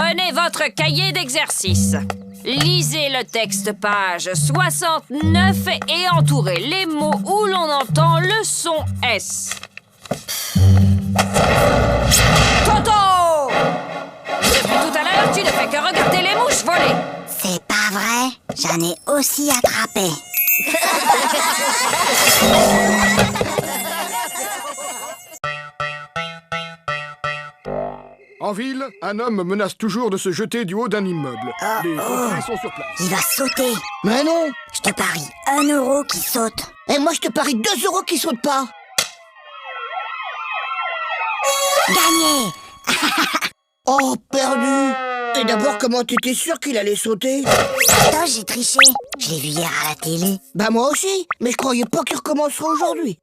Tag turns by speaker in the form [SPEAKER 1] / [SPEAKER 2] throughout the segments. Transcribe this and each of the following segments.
[SPEAKER 1] Prenez votre cahier d'exercice. Lisez le texte page 69 et entourez les mots où l'on entend le son S. Toto! Depuis tout à l'heure, tu ne fais que regarder les mouches voler.
[SPEAKER 2] C'est pas vrai, j'en ai aussi attrapé.
[SPEAKER 3] En ville, un homme menace toujours de se jeter du haut d'un immeuble. Les pompiers sont sur place.
[SPEAKER 2] Il va sauter.
[SPEAKER 4] Mais non.
[SPEAKER 2] Je te parie 1 euro qui saute.
[SPEAKER 4] Et moi, je te parie 2 euros qui sautent pas.
[SPEAKER 2] Gagné.
[SPEAKER 4] Oh, perdu. Et d'abord, comment t'étais sûr qu'il allait sauter?
[SPEAKER 2] Attends, j'ai triché. Je l'ai vu hier à la télé.
[SPEAKER 4] Bah moi aussi, mais je croyais pas qu'il recommencerait aujourd'hui.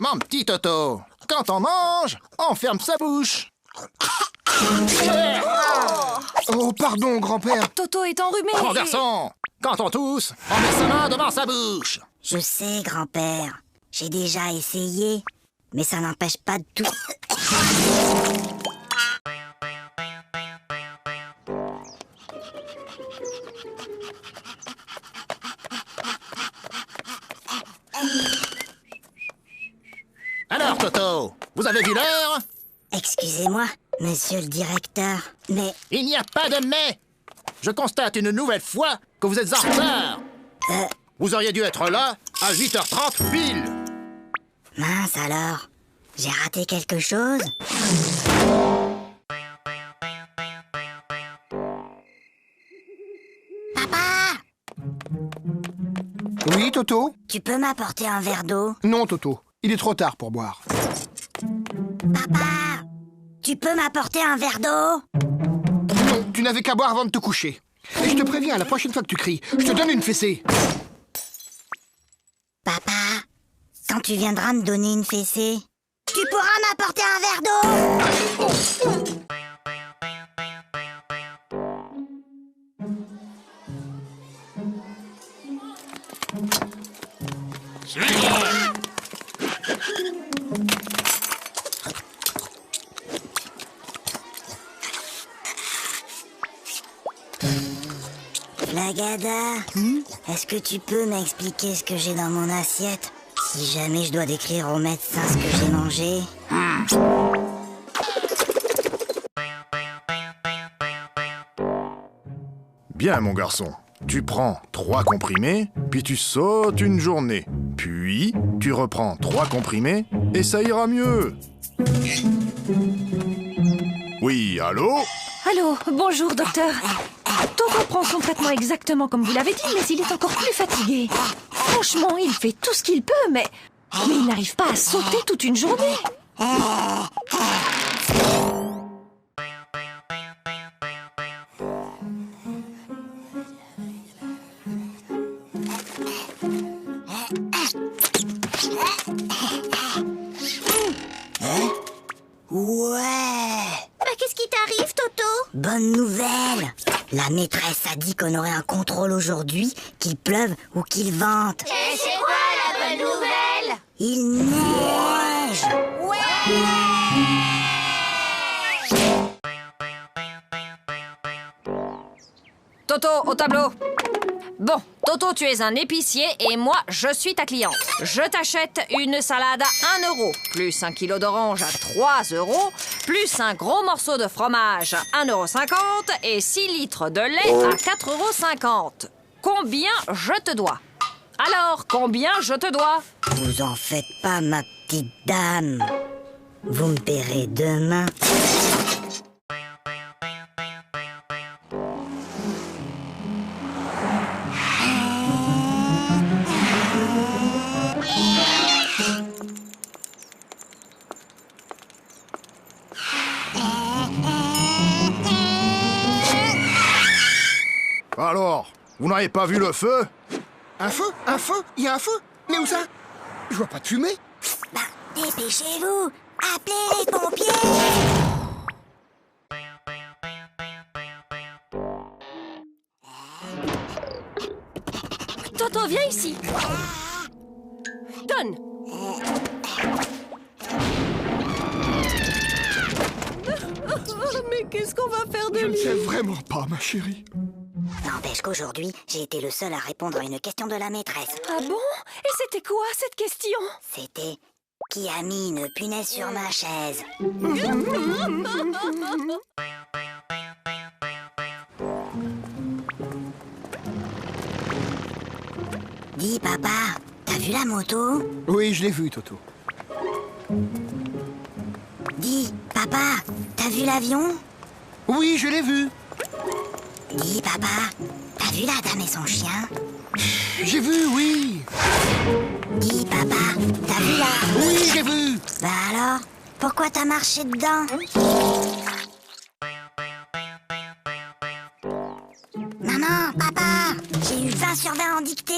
[SPEAKER 5] Mon petit Toto, quand on mange, on ferme sa bouche.
[SPEAKER 3] Oh, pardon, grand-père.
[SPEAKER 1] Toto est enrhumé.
[SPEAKER 5] Mon garçon, quand on tousse, on met sa main devant sa bouche.
[SPEAKER 2] Je sais, grand-père. J'ai déjà essayé. Mais ça n'empêche pas de tout.
[SPEAKER 5] Alors, Toto, vous avez vu l'heure?
[SPEAKER 2] Excusez-moi, monsieur le directeur, mais...
[SPEAKER 5] Il n'y a pas de mais. Je constate une nouvelle fois que vous êtes en retard. Vous auriez dû être là à 8h30 pile.
[SPEAKER 2] Mince alors, j'ai raté quelque chose? Papa!
[SPEAKER 3] Oui, Toto?
[SPEAKER 2] Tu peux m'apporter un verre d'eau?
[SPEAKER 3] Non, Toto. Il est trop tard pour boire.
[SPEAKER 2] Papa! Tu peux m'apporter un verre d'eau?
[SPEAKER 3] Non, tu n'avais qu'à boire avant de te coucher. Et je te préviens, la prochaine fois que tu cries, je te donne une fessée.
[SPEAKER 2] Papa, quand tu viendras me donner une fessée, tu pourras m'apporter un verre d'eau? Flagada, est-ce que tu peux m'expliquer ce que j'ai dans mon assiette? Si jamais je dois décrire au médecin ce que j'ai mangé.
[SPEAKER 6] Bien, mon garçon. Tu prends 3 comprimés, puis tu sautes une journée. Puis, tu reprends 3 comprimés, et ça ira mieux. Oui, allô?
[SPEAKER 1] Allô, bonjour, docteur. Toto prend son traitement exactement comme vous l'avez dit, mais il est encore plus fatigué. Franchement, il fait tout ce qu'il peut, mais il n'arrive pas à sauter toute une journée.
[SPEAKER 2] Ouais! Qu'est-ce qui t'arrive, Toto? Bonne nouvelle! La maîtresse a dit qu'on aurait un contrôle aujourd'hui, qu'il pleuve ou qu'il vente.
[SPEAKER 7] Et c'est quoi la bonne nouvelle?
[SPEAKER 2] Il neige!
[SPEAKER 1] Toto, au tableau. Bon, Toto, tu es un épicier et moi, je suis ta cliente. Je t'achète une salade à 1 euro, plus 1 kilo d'orange à 3 euros, plus un gros morceau de fromage à 1,50 € et 6 litres de lait à 4,50 €. Combien je te dois? Alors, combien je te dois?
[SPEAKER 2] Vous en faites pas, ma petite dame. Vous me paierez demain.
[SPEAKER 6] Alors, vous n'avez pas vu le feu?
[SPEAKER 3] Un feu? Un feu? Il y a un feu? Mais où ça? Je vois pas de fumée.
[SPEAKER 2] Bah, dépêchez-vous! Appelez les pompiers!
[SPEAKER 1] Toto, viens ici. Donne. Mais qu'est-ce qu'on va faire de
[SPEAKER 3] Je ne
[SPEAKER 1] lui?
[SPEAKER 3] sais vraiment pas, ma chérie.
[SPEAKER 2] N'empêche qu'aujourd'hui, j'ai été le seul à répondre à une question de la maîtresse.
[SPEAKER 1] Ah bon? Et c'était quoi cette question?
[SPEAKER 2] C'était « Qui a mis une punaise sur ma chaise ?» Dis, papa, t'as vu la moto?
[SPEAKER 3] Oui, je l'ai vu, Toto.
[SPEAKER 2] Dis, papa, t'as vu l'avion?
[SPEAKER 3] Oui, je l'ai vu.
[SPEAKER 2] Dis, papa, t'as vu la dame et son chien?
[SPEAKER 3] J'ai vu, oui.
[SPEAKER 2] Dis, papa, t'as vu la...
[SPEAKER 3] Oui, j'ai vu.
[SPEAKER 2] Bah alors, pourquoi t'as marché dedans? Maman, papa, j'ai eu 20 sur 20 en dictée.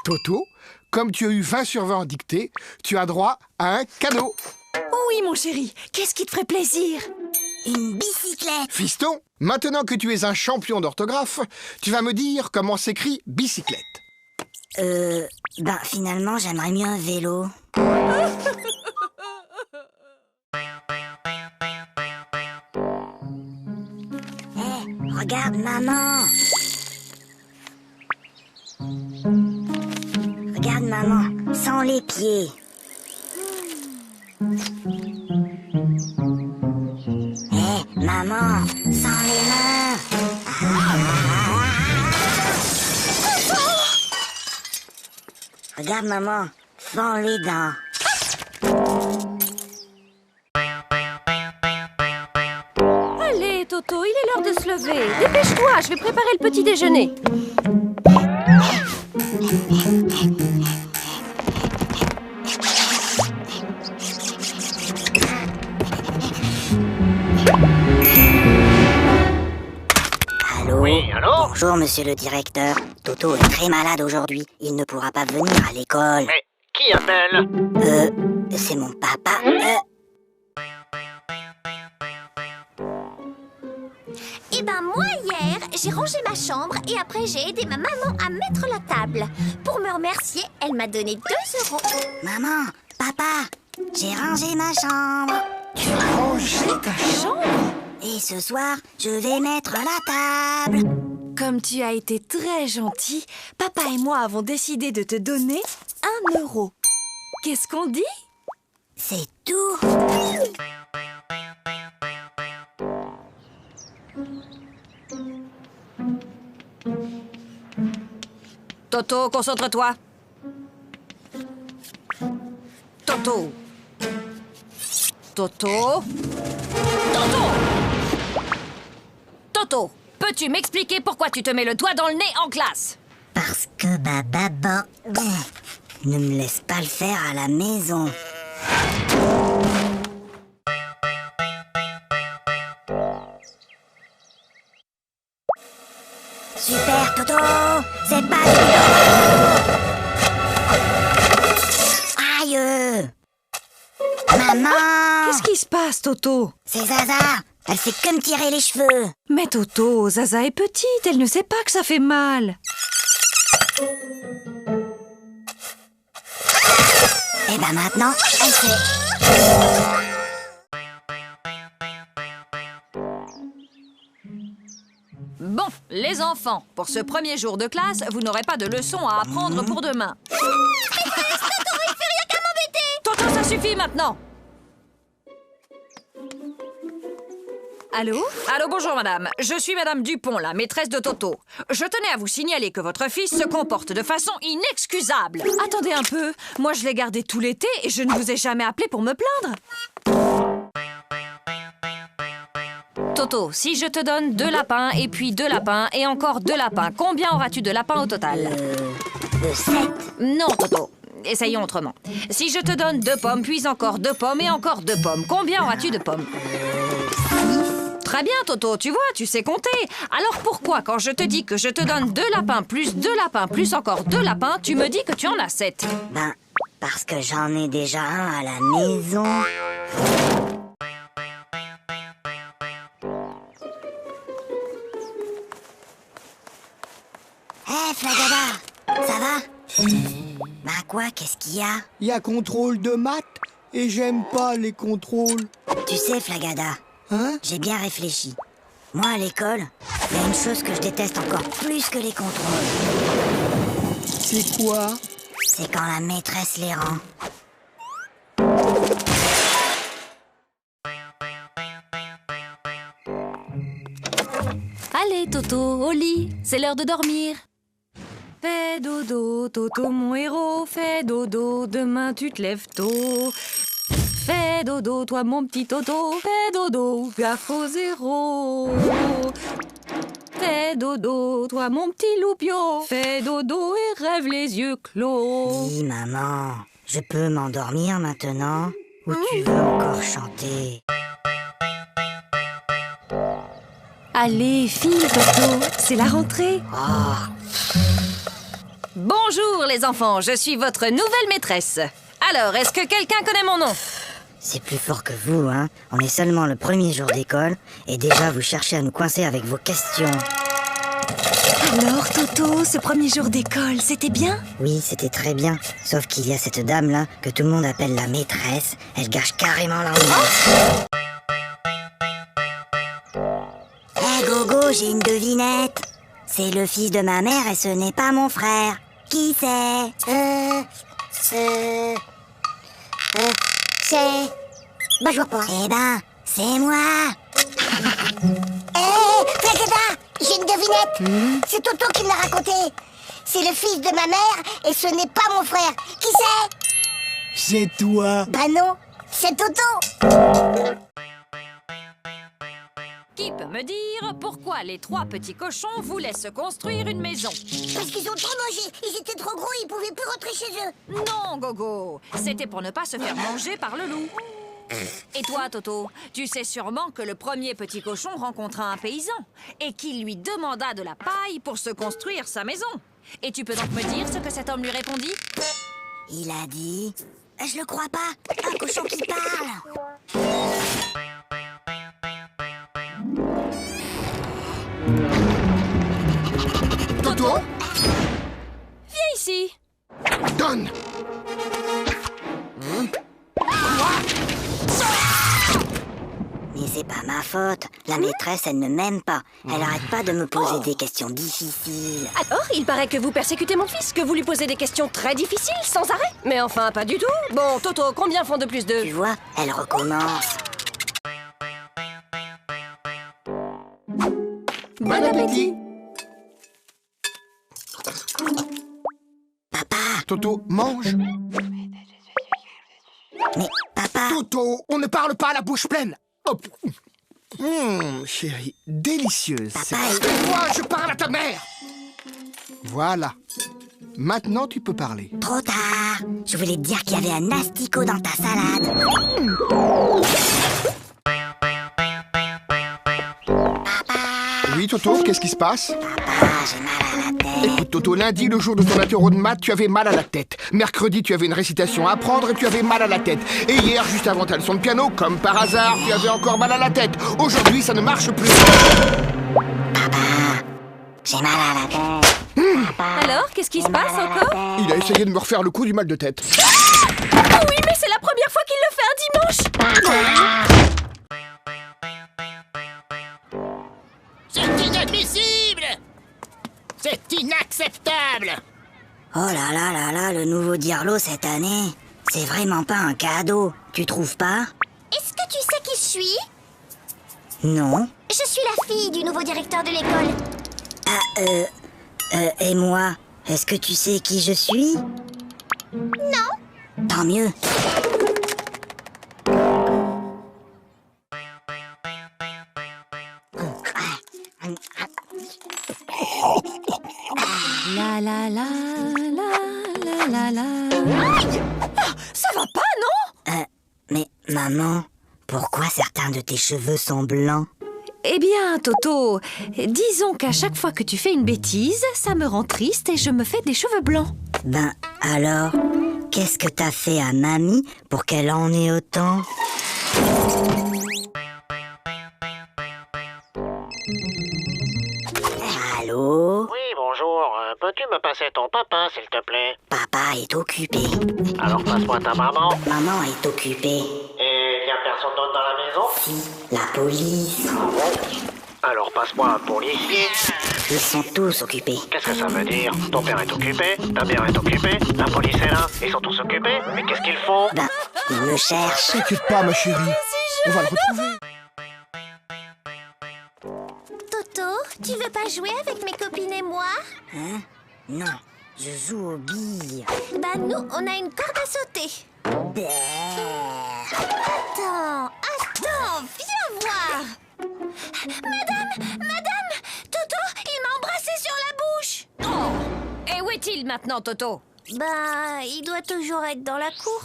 [SPEAKER 3] Toto, comme tu as eu 20 sur 20 en dictée, tu as droit à un cadeau.
[SPEAKER 1] Oui, mon chéri. Qu'est-ce qui te ferait plaisir?
[SPEAKER 2] Une bicyclette.
[SPEAKER 3] Fiston, maintenant que tu es un champion d'orthographe, tu vas me dire comment s'écrit bicyclette.
[SPEAKER 2] Ben finalement, j'aimerais mieux un vélo. Regarde, maman. Regarde, maman, sans les pieds. Maman, sans les mains. Regarde, maman, sans les dents.
[SPEAKER 1] Allez, Toto, il est l'heure de se lever. Dépêche-toi, je vais préparer le petit déjeuner.
[SPEAKER 2] Allô?
[SPEAKER 5] Oui, allô?
[SPEAKER 2] Bonjour, monsieur le directeur. Toto est très malade aujourd'hui. Il ne pourra pas venir à l'école.
[SPEAKER 5] Mais qui appelle?
[SPEAKER 2] C'est mon papa.
[SPEAKER 7] Eh ben moi hier, j'ai rangé ma chambre et après j'ai aidé ma maman à mettre la table. Pour me remercier, elle m'a donné 2 €.
[SPEAKER 2] Maman, papa, j'ai rangé ma chambre.
[SPEAKER 3] Tu as rangé ta chambre?
[SPEAKER 2] Et ce soir, je vais mettre la table.
[SPEAKER 1] Comme tu as été très gentil, papa et moi avons décidé de te donner 1 €. Qu'est-ce qu'on dit?
[SPEAKER 2] C'est tout.
[SPEAKER 1] Toto, concentre-toi. Toto. Toto. Toto. Toto, peux-tu m'expliquer pourquoi tu te mets le doigt dans le nez en classe?
[SPEAKER 2] Parce que maman ne me laisse pas le faire à la maison. Super, Toto! C'est pas Aïe! Maman!
[SPEAKER 1] Qu'est-ce qui se passe, Toto?
[SPEAKER 2] C'est Zaza! Elle fait que me tirer les cheveux!
[SPEAKER 1] Mais Toto, Zaza est petite, elle ne sait pas que ça fait mal.
[SPEAKER 2] Et ben maintenant, elle sait.
[SPEAKER 1] Bon, les enfants, pour ce premier jour de classe, vous n'aurez pas de leçons à apprendre pour demain. Toto, ça suffit maintenant. Allô? Allô, bonjour madame. Je suis madame Dupont, la maîtresse de Toto. Je tenais à vous signaler que votre fils se comporte de façon inexcusable. Attendez un peu. Moi, je l'ai gardé tout l'été et je ne vous ai jamais appelé pour me plaindre. Toto, si je te donne 2 lapins et puis 2 lapins et encore 2 lapins, combien auras-tu de lapins au total?
[SPEAKER 2] 7.
[SPEAKER 1] Non, Toto. Essayons autrement. Si je te donne 2 pommes, puis encore 2 pommes et encore 2 pommes, combien auras-tu de pommes? Très bien, Toto, tu vois, tu sais compter. Alors pourquoi, quand je te dis que je te donne 2 lapins plus 2 lapins plus encore 2 lapins, tu me dis que tu en as 7?
[SPEAKER 2] Ben, parce que j'en ai déjà un à la maison. Bah quoi, qu'est-ce qu'il y a?
[SPEAKER 4] Il y a contrôle de maths et j'aime pas les contrôles.
[SPEAKER 2] Tu sais, Flagada,
[SPEAKER 4] Hein?
[SPEAKER 2] j'ai bien réfléchi. Moi, à l'école, il y a une chose que je déteste encore plus que les contrôles.
[SPEAKER 4] C'est quoi?
[SPEAKER 2] C'est quand la maîtresse les rend.
[SPEAKER 1] Allez, Toto, au lit, c'est l'heure de dormir. Fais dodo, Toto, mon héros, fais dodo, demain tu te lèves tôt. Fais dodo, toi mon petit Toto, fais dodo, gaffe au zéro. Fais dodo, toi mon petit loupio, fais dodo et rêve les yeux clos.
[SPEAKER 2] Oui, maman, je peux m'endormir maintenant? Ou tu veux encore chanter?
[SPEAKER 1] Allez, file, Toto, c'est la rentrée. Bonjour les enfants, je suis votre nouvelle maîtresse. Alors, est-ce que quelqu'un connaît mon nom?
[SPEAKER 2] C'est plus fort que vous, hein? On est seulement le premier jour d'école et déjà vous cherchez à nous coincer avec vos questions.
[SPEAKER 1] Alors, Toto, ce premier jour d'école, c'était bien?
[SPEAKER 2] Oui, c'était très bien. Sauf qu'il y a cette dame-là que tout le monde appelle la maîtresse. Elle gâche carrément l'ambiance. Hé Gogo, j'ai une devinette. C'est le fils de ma mère et ce n'est pas mon frère. Qui c'est? C'est... Bah je vois pas. Eh ben, c'est moi. Flagada, j'ai une devinette. C'est Toto qui me l'a raconté. C'est le fils de ma mère et ce n'est pas mon frère. Qui c'est?
[SPEAKER 4] C'est toi.
[SPEAKER 2] Bah non, c'est Toto.
[SPEAKER 1] Qui peut me dire pourquoi les 3 petits cochons voulaient se construire une maison?
[SPEAKER 2] Parce qu'ils ont trop mangé. Ils étaient trop gros, ils pouvaient plus rentrer chez eux.
[SPEAKER 1] Non, Gogo, c'était pour ne pas se faire manger par le loup. Et toi, Toto, tu sais sûrement que le premier petit cochon rencontra un paysan et qu'il lui demanda de la paille pour se construire sa maison. Et tu peux donc me dire ce que cet homme lui répondit?
[SPEAKER 2] Il a dit... Je le crois pas. Un cochon qui parle.
[SPEAKER 3] Toto,
[SPEAKER 1] Viens ici.
[SPEAKER 3] donne.
[SPEAKER 2] Mais c'est pas ma faute. La maîtresse, elle ne m'aime pas. Elle arrête pas de me poser des questions difficiles.
[SPEAKER 1] Alors, il paraît que vous persécutez mon fils, que vous lui posez des questions très difficiles, sans arrêt. Mais enfin, pas du tout. Bon, Toto, combien font de plus
[SPEAKER 2] Tu
[SPEAKER 1] 2?
[SPEAKER 2] vois, elle recommence.
[SPEAKER 3] Bon appétit.
[SPEAKER 2] Papa,
[SPEAKER 3] Toto, mange.
[SPEAKER 2] mais papa...
[SPEAKER 3] Toto, on ne parle pas à la bouche pleine. Hop. Chérie, délicieuse.
[SPEAKER 2] Papa,
[SPEAKER 3] Moi, je parle à ta mère. Voilà. Maintenant, tu peux parler.
[SPEAKER 2] trop tard. Je voulais te dire qu'il y avait un asticot dans ta salade.
[SPEAKER 3] Oui, Toto, qu'est-ce qui se passe?
[SPEAKER 2] Papa, j'ai mal à la tête.
[SPEAKER 3] Écoute, Toto, lundi, le jour de ton interro de maths, tu avais mal à la tête. Mercredi, tu avais une récitation à apprendre et tu avais mal à la tête. Et hier, juste avant ta leçon de piano, comme par hasard, tu avais encore mal à la tête. Aujourd'hui, ça ne marche plus.
[SPEAKER 2] J'ai mal à la tête.
[SPEAKER 1] Alors, qu'est-ce qui se passe encore?
[SPEAKER 3] Il a essayé de me refaire le coup du mal de tête.
[SPEAKER 1] Oh oui, mais c'est la première fois qu'il le fait un dimanche.
[SPEAKER 5] C'est inadmissible! C'est inacceptable!
[SPEAKER 2] Oh là là là là, le nouveau Diarlo cette année. C'est vraiment pas un cadeau. Tu trouves pas?
[SPEAKER 7] Est-ce que tu sais qui je suis?
[SPEAKER 2] Non.
[SPEAKER 7] Je suis la fille du nouveau directeur de l'école.
[SPEAKER 2] Et moi, est-ce que tu sais qui je suis?
[SPEAKER 7] Non.
[SPEAKER 2] Tant mieux.
[SPEAKER 1] La la la la la la la. Aïe! Ah, ça va pas, non?
[SPEAKER 2] Mais maman, pourquoi certains de tes cheveux sont blancs?
[SPEAKER 1] Eh bien, Toto, disons qu'à chaque fois que tu fais une bêtise, ça me rend triste et je me fais des cheveux blancs.
[SPEAKER 2] Ben alors, qu'est-ce que t'as fait à mamie pour qu'elle en ait autant? Allô?
[SPEAKER 8] Oui, bonjour. Peux-tu
[SPEAKER 5] me passer ton papa, s'il te plaît?
[SPEAKER 2] Papa est occupé.
[SPEAKER 5] Alors passe-moi ta maman.
[SPEAKER 2] Maman est occupée.
[SPEAKER 5] Et y a personne d'autre dans la maison?
[SPEAKER 2] Si, la police.
[SPEAKER 5] Alors passe-moi un policier.
[SPEAKER 2] Ils sont tous occupés.
[SPEAKER 5] Qu'est-ce que ça veut dire? Ton père est occupé, ta mère est occupée, la police est là, ils sont tous occupés. Mais qu'est-ce qu'ils font?
[SPEAKER 2] Ben, ils me cherchent.
[SPEAKER 3] T'inquiète pas, ma chérie. On va le retrouver.
[SPEAKER 7] Toto, tu veux pas jouer avec mes copines et moi?
[SPEAKER 2] Hein? Non, je joue aux billes.
[SPEAKER 7] Bah nous, on a une corde à sauter. Attends, viens voir. Madame, Toto, il m'a embrassé sur la bouche.
[SPEAKER 1] Oh! Et où est-il maintenant, Toto?
[SPEAKER 7] Bah, il doit toujours être dans la cour.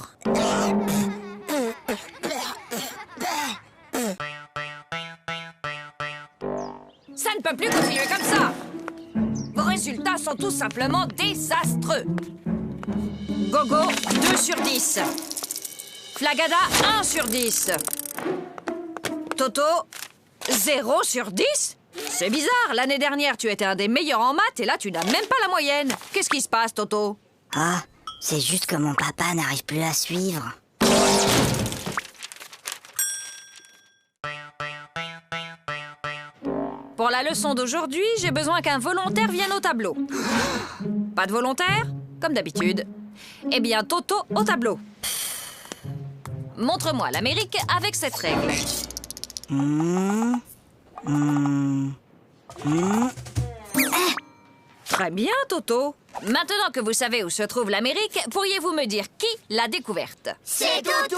[SPEAKER 1] Ça ne peut plus continuer comme ça. Vos résultats sont tout simplement désastreux. Gogo, 2 sur 10. Flagada, 1 sur 10. Toto, 0 sur 10? C'est bizarre, l'année dernière, tu étais un des meilleurs en maths et là, tu n'as même pas la moyenne. Qu'est-ce qui se passe, Toto?
[SPEAKER 2] Ah, c'est juste que mon papa n'arrive plus à suivre.
[SPEAKER 1] Pour la leçon d'aujourd'hui, j'ai besoin qu'un volontaire vienne au tableau. Pas de volontaire? Comme d'habitude. Eh bien, Toto au tableau. Montre-moi l'Amérique avec cette règle. Très bien, Toto. Maintenant que vous savez où se trouve l'Amérique, pourriez-vous me dire qui l'a découverte?
[SPEAKER 7] C'est Toto.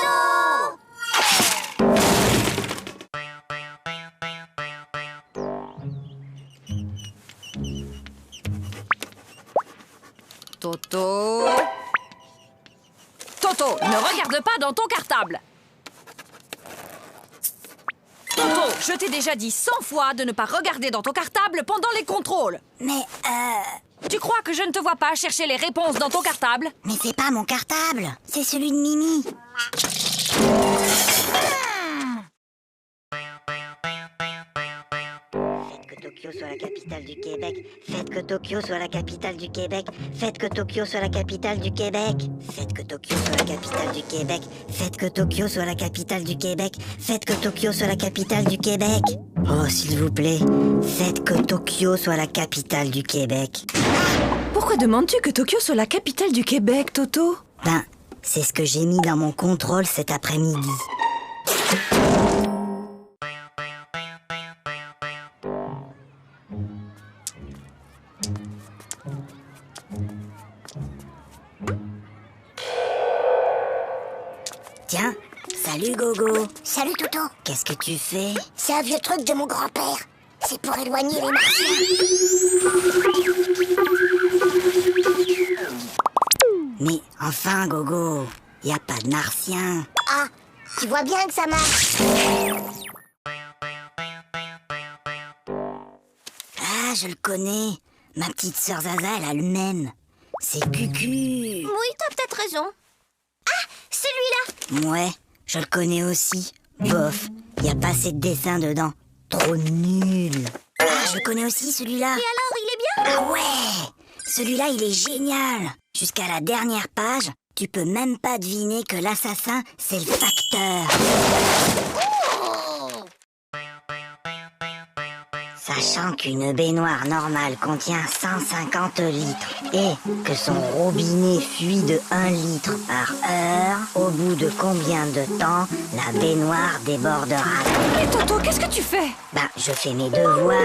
[SPEAKER 1] Toto... Toto, ne regarde pas dans ton cartable. Toto, je t'ai déjà dit 100 fois de ne pas regarder dans ton cartable pendant les contrôles.
[SPEAKER 2] Mais,
[SPEAKER 1] Tu crois que je ne te vois pas chercher les réponses dans ton cartable?
[SPEAKER 2] mais c'est pas mon cartable, c'est celui de Mimi. Faites que Tokyo soit la capitale du Québec. Faites que Tokyo soit la capitale du Québec. Faites que Tokyo soit la capitale du Québec. Faites que Tokyo soit la capitale du Québec. Faites que Tokyo soit la capitale du Québec. Faites que Tokyo soit la capitale du Québec. Oh, s'il vous plaît, faites que Tokyo soit la capitale du Québec.
[SPEAKER 1] Pourquoi demandes-tu que Tokyo soit la capitale du Québec, Toto?
[SPEAKER 2] Ben, c'est ce que j'ai mis dans mon contrôle cet après-midi. Tiens, salut Gogo.
[SPEAKER 7] Salut Toto.
[SPEAKER 2] Qu'est-ce que tu fais?
[SPEAKER 7] C'est un vieux truc de mon grand-père. C'est pour éloigner les martiens.
[SPEAKER 2] Mais enfin Gogo, y a pas de martien.
[SPEAKER 7] Ah, tu vois bien que ça marche.
[SPEAKER 2] Ah, je le connais. Ma petite sœur Zaza, elle a le même. C'est Cucu.
[SPEAKER 7] Oui, t'as peut-être raison. Ah, celui-là.
[SPEAKER 2] Ouais, je le connais aussi. Bof, y a pas assez de dessins dedans. Trop nul. Ah, je le connais aussi celui-là.
[SPEAKER 7] Et alors, il est bien?
[SPEAKER 2] Ah ouais, celui-là, il est génial. Jusqu'à la dernière page, tu peux même pas deviner que l'assassin, c'est le facteur. Sachant qu'une baignoire normale contient 150 litres et que son robinet fuit de 1 litre par heure, au bout de combien de temps la baignoire débordera?
[SPEAKER 1] Et Toto, qu'est-ce que tu fais?
[SPEAKER 2] Ben, je fais mes devoirs.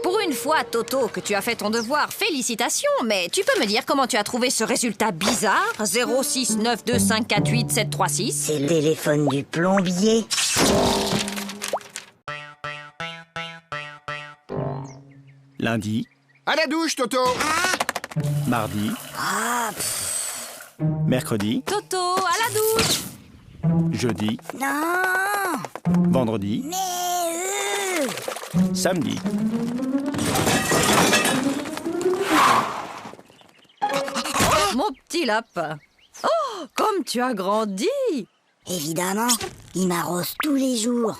[SPEAKER 1] Pour une fois, Toto, que tu as fait ton devoir, félicitations, mais tu peux me dire comment tu as trouvé ce résultat bizarre? 06925487736.
[SPEAKER 2] C'est le téléphone du plombier.
[SPEAKER 8] Lundi,
[SPEAKER 3] À la douche, Toto.
[SPEAKER 8] mardi,
[SPEAKER 2] Ah,
[SPEAKER 8] mercredi,
[SPEAKER 1] Toto, à la douche!
[SPEAKER 8] jeudi,
[SPEAKER 2] non,
[SPEAKER 8] vendredi,
[SPEAKER 2] mais
[SPEAKER 8] samedi.
[SPEAKER 1] Mon petit lapin. Oh, comme tu as grandi!
[SPEAKER 2] évidemment, il m'arrose tous les jours.